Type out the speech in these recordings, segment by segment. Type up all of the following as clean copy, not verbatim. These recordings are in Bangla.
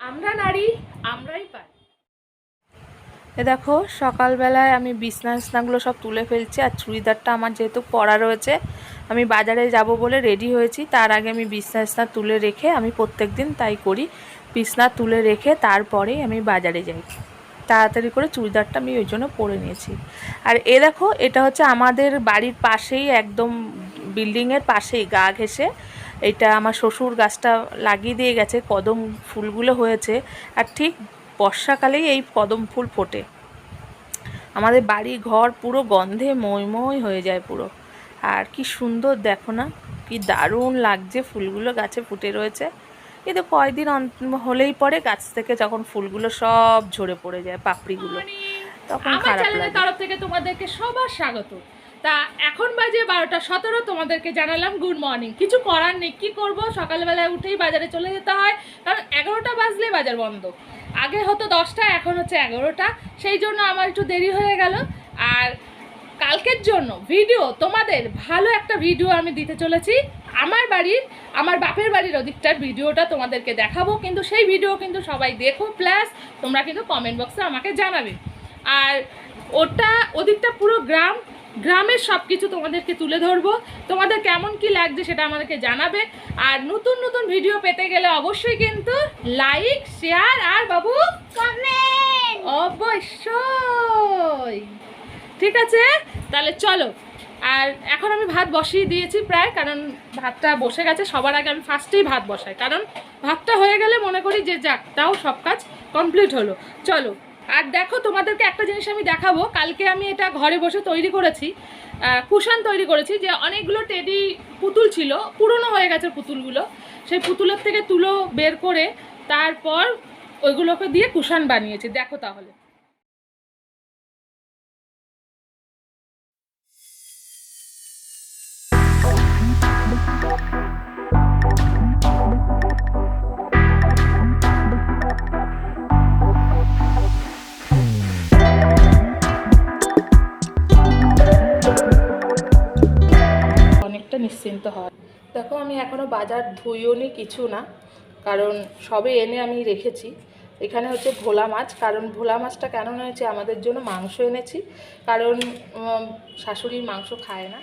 আমরা নারী আমরাই পারি। দেখো সকালবেলায় আমি বিছনাগুলো সব তুলে ফেলছি, আর চুড়িদারটা আমার যেহেতু পরা রয়েছে, আমি বাজারে যাব বলে রেডি হয়েছি। তার আগে আমি বিছনা তুলে রেখে, আমি প্রত্যেক দিন তাই করি, বিছনা তুলে রেখে তারপরেই আমি বাজারে যাই। তাড়াতাড়ি করে চুড়িদারটা আমি ওই জন্য পরে নিয়েছি। আর দেখো, এটা হচ্ছে আমাদের বাড়ির পাশেই, একদম বিল্ডিংয়ের পাশেই গা ঘেঁষে এটা আমার শ্বশুর গাছটা লাগিয়ে দিয়ে গেছে, কদম ফুলগুলো হয়েছে। আর ঠিক বর্ষাকালেই এই কদম ফুল ফোটে। আমাদের বাড়ি ঘর পুরো গন্ধে ময় হয়ে যায় পুরো। আর কি সুন্দর দেখো না, কি দারুণ লাগছে, ফুলগুলো গাছে ফুটে রয়েছে। কিন্তু কয়েকদিন হলেই পরে গাছ থেকে যখন ফুলগুলো সব ঝরে পড়ে যায়, পাপড়িগুলো, তখন খারাপ লাগে। চ্যানেলের তরফ থেকে তোমাদেরকে সবার স্বাগত। তা এখন বাজে 12:17, তোমাদেরকে জানালাম গুড মর্নিং। কিছু করার নেই, কি করব, সকালবেলায় উঠেই বাজারে চলে যেতে হয়, কারণ 11টা বাজলে বাজার বন্ধ। আগে হতো 10টা, এখন হচ্ছে 11টা, সেই জন্য আমার একটু দেরি হয়ে গেল। আর কালকের জন্য ভিডিও, তোমাদের ভালো একটা ভিডিও আমি দিতে চলেছি। আমার বাপের বাড়ির ওদিকটার ভিডিওটা তোমাদেরকে দেখাবো, কিন্তু সেই ভিডিও কিন্তু সবাই দেখো, প্লাস তোমরা কিন্তু কমেন্ট বক্সে আমাকে জানাবে। আর ওদিকটা পুরো গ্রামের সব কিছু তোমাদেরকে তুলে ধরবো। তোমাদের কেমন কি লাগছে সেটা আমাদেরকে জানাবে। আর নতুন নতুন ভিডিও পেতে গেলে অবশ্যই কিন্তু লাইক, শেয়ার আর বাবু কমেন্ট অবশ্যই। ঠিক আছে, তাহলে চলো। আর এখন আমি ভাত বসিয়ে দিয়েছি প্রায়, কারণ ভাতটা বসে গেছে। সবার আগে আমি ফার্স্টেই ভাত বসাই, কারণ ভাতটা হয়ে গেলে মনে করি যে যাক, তাও সব কাজ কমপ্লিট হলো। চলো। আর দেখো, তোমাদেরকে একটা জিনিস আমি দেখাবো। কালকে আমি এটা ঘরে বসে তৈরি করেছি, কুশন তৈরি করেছি। যে অনেকগুলো টেডি পুতুল ছিল, পুরনো হয়ে গেছে পুতুলগুলো, সেই পুতুলের থেকে তুলো বের করে তারপর ওইগুলোকে দিয়ে কুশন বানিয়েছি। দেখো তাহলে। অনেকটা নিশ্চিন্ত হয়। দেখো, আমি এখনও বাজার ধুইও নি, কিছু না, কারণ সবে এনে আমি রেখেছি। এখানে হচ্ছে ভোলা মাছ। কারণ ভোলা মাছটা কেন এনেছি, আমাদের জন্য মাংস এনেছি, কারণ শাশুড়ি মাংস খায় না।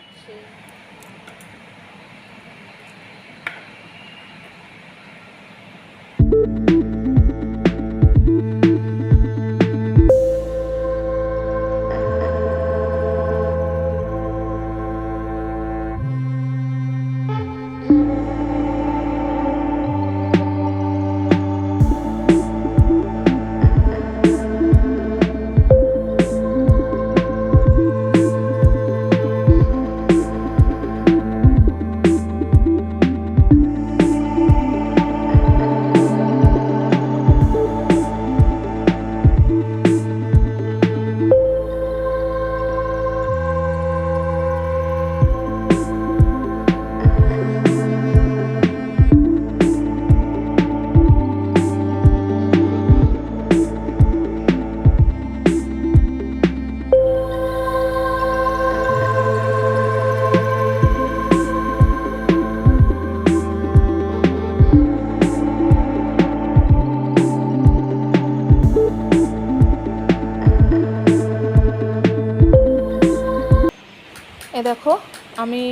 দেখো, আমি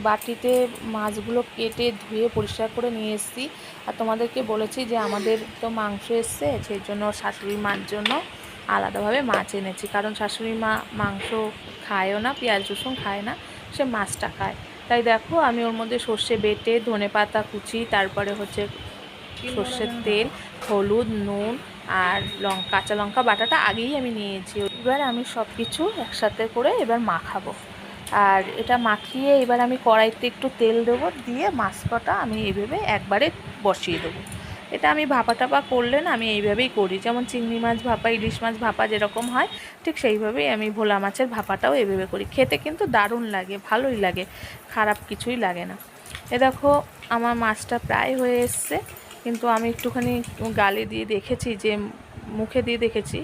বাটিতে মাছগুলো কেটে ধুয়ে পরিষ্কার করে নিয়ে এসেছি। আর তোমাদেরকে বলেছি যে আমাদের তো মাংস এসছে, সেই জন্য শাশুড়ি মার জন্য আলাদাভাবে মাছ এনেছি। কারণ শাশুড়ি মা মাংস খায়ও না, পেঁয়াজ রসুন খায় না, সে মাছটা খায়। তাই দেখো, আমি ওর মধ্যে সর্ষে বেটে, ধনেপাতা কুচি, তারপরে হচ্ছে সর্ষের তেল, হলুদ, নুন আর কাঁচা লঙ্কা বাটাটা আগেই আমি নিয়েছি। এবার আমি সব কিছু একসাথে করে এবার মাখাবো। আর এটা মাখিয়ে এবার আমি কড়াইতে একটু তেল দেবো, দিয়ে মাছ কটা আমি এইভাবে একবারে বসিয়ে দেবো। এটা আমি ভাপা টাপা করলে না, আমি এইভাবেই করি। যেমন চিংড়ি মাছ ভাপা, ইলিশ মাছ ভাপা যেরকম হয়, ঠিক সেইভাবেই আমি ভোলা মাছের ভাপাটাও এইভাবে করি। খেতে কিন্তু দারুণ লাগে, ভালোই লাগে, খারাপ কিছুই লাগে না। দেখো, আমার মাছটা প্রায় হয়ে এসছে, কিন্তু আমি একটুখানি গালে দিয়ে দেখেছি, যে মুখে দিয়ে দেখেছি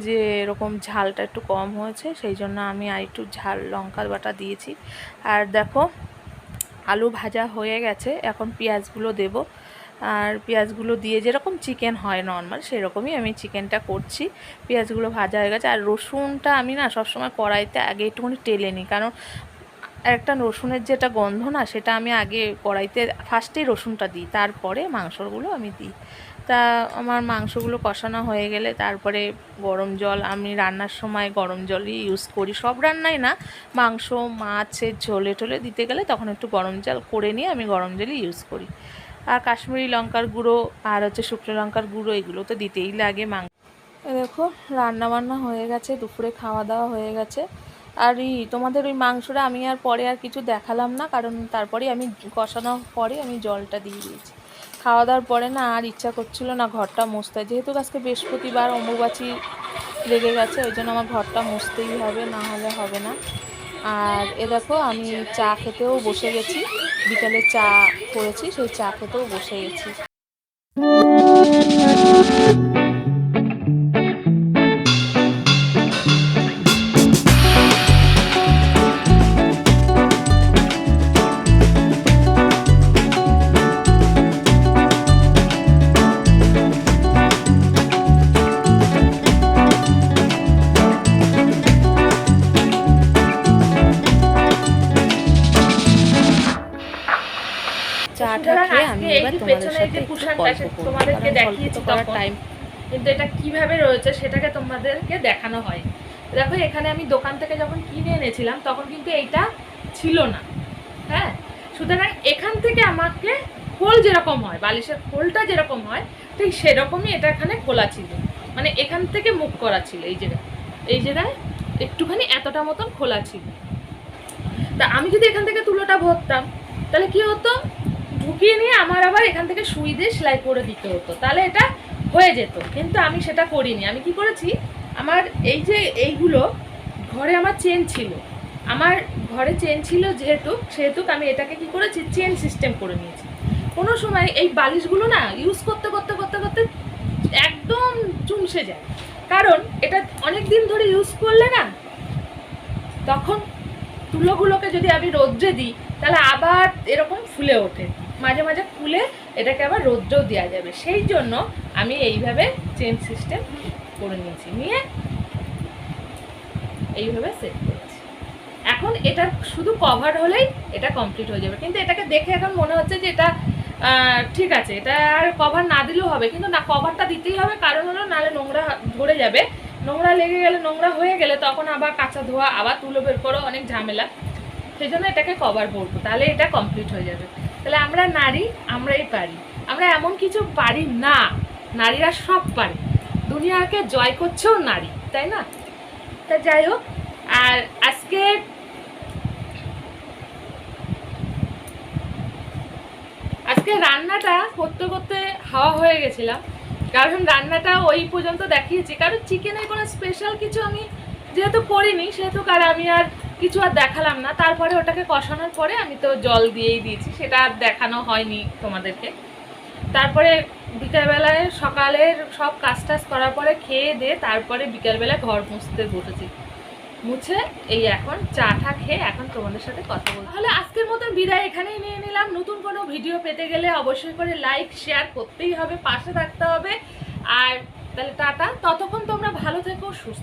যে এরকম ঝালটা একটু কম হয়েছে, সেই জন্য আমি আর একটু ঝাল লঙ্কার বাটা দিয়েছি। আর দেখো, আলু ভাজা হয়ে গেছে, এখন পেঁয়াজগুলো দেব। আর পেঁয়াজগুলো দিয়ে যেরকম চিকেন হয় নর্মাল সেরকমই আমি চিকেনটা করছি। পেঁয়াজগুলো ভাজা হয়ে গেছে। আর রসুনটা আমি না সবসময় কড়াইতে আগে একটুখানি টেলে নিই, কারণ একটা রসুনের যেটা গন্ধ না, সেটা আমি আগে কড়াইতে ফার্স্টেই রসুনটা দিই, তারপরে মাংসগুলো আমি দিই। তা আমার মাংসগুলো কষানো হয়ে গেলে তারপরে গরম জল, আমি রান্নার সময় গরম জলই ইউজ করি, সব রান্নায় না, মাংস মাছের ঝোলে টোলে দিতে গেলে তখন একটু গরম জল করে নিয়ে আমি গরম জলই ইউজ করি। আর কাশ্মীরি লঙ্কার গুঁড়ো আর শুকনো লঙ্কার গুঁড়ো এগুলো তো দিতেই লাগে মাংস। দেখো রান্না বান্না হয়ে গেছে, দুপুরে খাওয়া দাওয়া হয়ে গেছে। আর তোমাদের ওই মাংসটা আমি আর পরে আর কিছু দেখালাম না, কারণ তারপরে আমি কষানোর পরে আমি জলটা দিয়ে দিয়েছি। খাওয়া দাওয়ার পরে না আর ইচ্ছা করছিল না ঘরটা মুছতে, যেহেতু আজকে বৃহস্পতিবার অম্বুবাচী লেগে গেছে, ওই জন্য আমার ঘরটা মুছতেই হবে, না হলে হবে না। আর দেখো আমি চা খেতেও বসে গেছি, বিকালে চা করেছি, সেই চা খেতেও বসে গেছি। চাটা খেয়ে আমি এবার তোমাদের সাথে একটু গল্প করব, তোমাদেরকে কারণ দেখিয়েছি গল্প করার তখন, টাইম। কিন্তু এটা কিভাবে রয়েছে সেটাকে তোমাদেরকে দেখানো হয়। দেখো এখানে আমি দোকান থেকে যখন কিনে এনেছিলাম তখন কিন্তু এইটা ছিল না, হ্যাঁ। সুতরাং এখান থেকে আমাকে খোল যেরকম হয়, বালিশের খোলটা যেরকম হয় ঠিক সেরকমই এটা এখানে খোলা ছিল, মানে এখান থেকে মুখ করা ছিল, এই জায়গায় একটুখানি এতটা মতন খোলা ছিল। তা আমি যদি এখান থেকে তুলোটা ভরতাম তাহলে কি হতো, ঢুকিয়ে নিয়ে আমার আবার এখান থেকে সুই দিয়ে সেলাই করে দিতে হতো, তাহলে এটা হয়ে যেত। কিন্তু আমি সেটা করিনি। আমি কি করেছি, আমার এই যে এইগুলো ঘরে আমার চেন ছিল, আমার ঘরে চেন ছিল সেহেতু আমি এটাকে কি করেছি, চেন সিস্টেম করে নিয়েছি। কোনো সময় এই বালিশগুলো না ইউজ করতে করতে করতে করতে একদম চুমসে যায়, কারণ এটা অনেক দিন ধরে ইউজ করলে না, তখন তুলোগুলোকে যদি আমি রোদ্রে দিই তাহলে আবার এরকম ফুলে ওঠে, মাঝে মাঝে ফুলে এটাকে আবার রোদ্রেও দেওয়া যাবে। সেই জন্য আমি এইভাবে চেন সিস্টেম করে নিয়েছি, নিয়ে এইভাবে সেট করেছি। এখন এটা শুধু কভার হলেই এটা কমপ্লিট হয়ে যাবে। কিন্তু এটাকে দেখে এখন মনে হচ্ছে যে এটা ঠিক আছে, এটা আর কভার না দিলেও হবে, কিন্তু না, কভারটা দিতেই হবে। কারণ হলো নাহলে নোংরা ধরে যাবে, নোংরা লেগে গেলে, নোংরা হয়ে গেলে তখন আবার কাঁচা ধোয়া, আবার তুলো বের করো, অনেক ঝামেলা। সেই জন্য এটাকে কভার করবো, তাহলে এটা কমপ্লিট হয়ে যাবে। তাহলে আমরা নারী, আমরাই পারি, আমরা এমন কিছু পারি না, নারীরা সব পারে, দুনিয়াকে জয় করছেও নারী, তাই না? তা যাই হোক, আর আজকে রান্নাটা করতে করতে হাওয়া হয়ে গেছিলাম, কারণ রান্নাটা ওই পর্যন্ত দেখিয়েছি, কারণ চিকেনের কোনো স্পেশাল কিছু আমি যেহেতু করিনি সেহেতু আমি আর কিছু আর দেখালাম না। তারপরে ওটাকে কষানোর পরে আমি তো জল দিয়েই দিয়েছি, সেটা আর দেখানো হয়নি তোমাদেরকে। তারপরে বিকেলবেলায় সকালের সব কাজ টাজ করার পরে খেয়ে দিয়ে তারপরে বিকেলবেলায় ঘর মুছতে বসেছি, মুছে এই এখন চাটা খেয়ে এখন তোমাদের সাথে কথা বলবো। তাহলে আজকের মতন বিদায় এখানেই নিয়ে নিলাম। নতুন কোনো ভিডিও পেতে গেলে অবশ্যই করে লাইক শেয়ার করতেই হবে, পাশে থাকতে হবে। আর তাহলে টাটা, ততক্ষণ তোমরা ভালো থেকো, সুস্থ।